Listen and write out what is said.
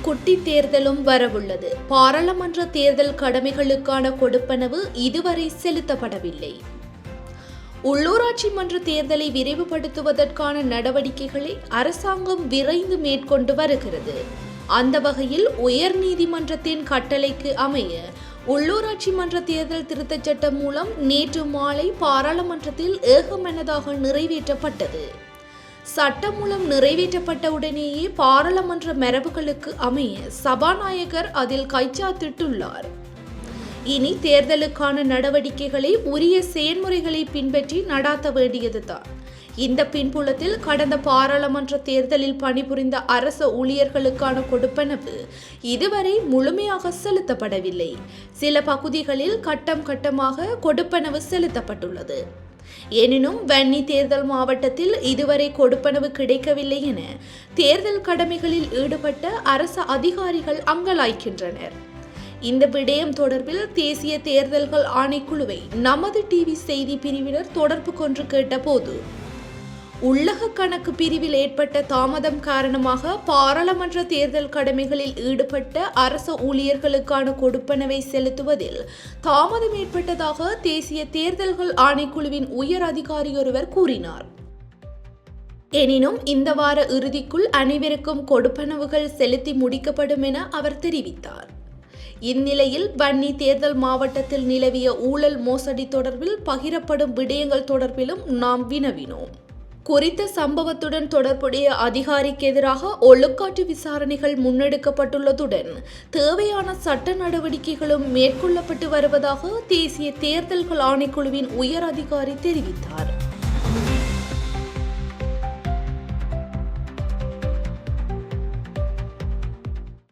குட்டி தேர்தலும் வரவுள்ளது. பாராளுமன்ற தேர்தல் கடமைகளுக்கான கொடுப்பனவு இதுவரை செலுத்தப்படவில்லை. உள்ளூராட்சி மன்ற தேர்தலை விரைவுபடுத்துவதற்கான நடவடிக்கைகளை அரசாங்கம் விரைந்து மேற்கொண்டு வருகிறது. அந்த வகையில் உயர்நீதிமன்றத்தின் கட்டளைக்கு அமைய உள்ளூராட்சி மன்ற தேர்தல் திருத்தச் சட்டம் மூலம் நேற்று மாலை பாராளுமன்றத்தில் ஏகமனதாக நிறைவேற்றப்பட்டது. சட்டம் மூலம் நிறைவேற்றப்பட்டவுடனேயே பாராளுமன்ற மரபுகளுக்கு அமைய சபாநாயகர் அதில் கைச்சாத்திட்டுள்ளார். இனி தேர்தலுக்கான நடவடிக்கைகளை உரிய செயல்முறைகளை பின்பற்றி நடாத்த வேண்டியதுதான். இந்த பின்புலத்தில் கடந்த பாராளுமன்ற தேர்தலில் பணிபுரிந்த அரச ஊழியர்களுக்கான கொடுப்பனவு இதுவரை முழுமையாக செலுத்தப்படவில்லை. சில பகுதிகளில் கட்டம் கட்டமாக கொடுப்பனவு செலுத்தப்பட்டுள்ளது. எனினும் வன்னி தேர்தல் மாவட்டத்தில் இதுவரை கொடுப்பனவு கிடைக்கவில்லை என தேர்தல் கடமைகளில் ஈடுபட்ட அரசு அதிகாரிகள் அங்கலாய்க்கின்றனர். இந்த விடயம் தொடர்பில் தேசிய தேர்தல்கள் ஆணைக்குழுவை நமது டிவி செய்தி பிரிவினர் தொடர்பு கொண்டு கேட்டபோது, உள்ளக கணக்கு பிரிவில் ஏற்பட்ட தாமதம் காரணமாக பாராளுமன்ற தேர்தல் கடமைகளில் ஈடுபட்ட அரச ஊழியர்களுக்கான கொடுப்பனவை செலுத்துவதில் தாமதம் ஏற்பட்டதாக தேசிய தேர்தல்கள் ஆணைக்குழுவின் உயர் அதிகாரியொருவர் கூறினார். எனினும் இந்த வார இறுதிக்குள் அனைவருக்கும் கொடுப்பனவுகள் செலுத்தி முடிக்கப்படும் என அவர் தெரிவித்தார். இந்நிலையில் வன்னி தேர்தல் மாவட்டத்தில் நிலவிய ஊழல் மோசடி தொடர்பில் பகிரப்படும் விடயங்கள் தொடர்பிலும் நாம் வினவினோம். குறித்த சம்பவத்துடன் தொடர்புடைய அதிகாரிக்கு எதிராக ஒழுக்காற்று விசாரணைகள் முன்னெடுக்கப்பட்டுள்ளதுடன் தேவையான சட்ட நடவடிக்கைகளும் மேற்கொள்ளப்பட்டு வருவதாக தேசிய தேர்தல்கள் ஆணைக்குழுவின் உயர் அதிகாரி தெரிவித்தார்.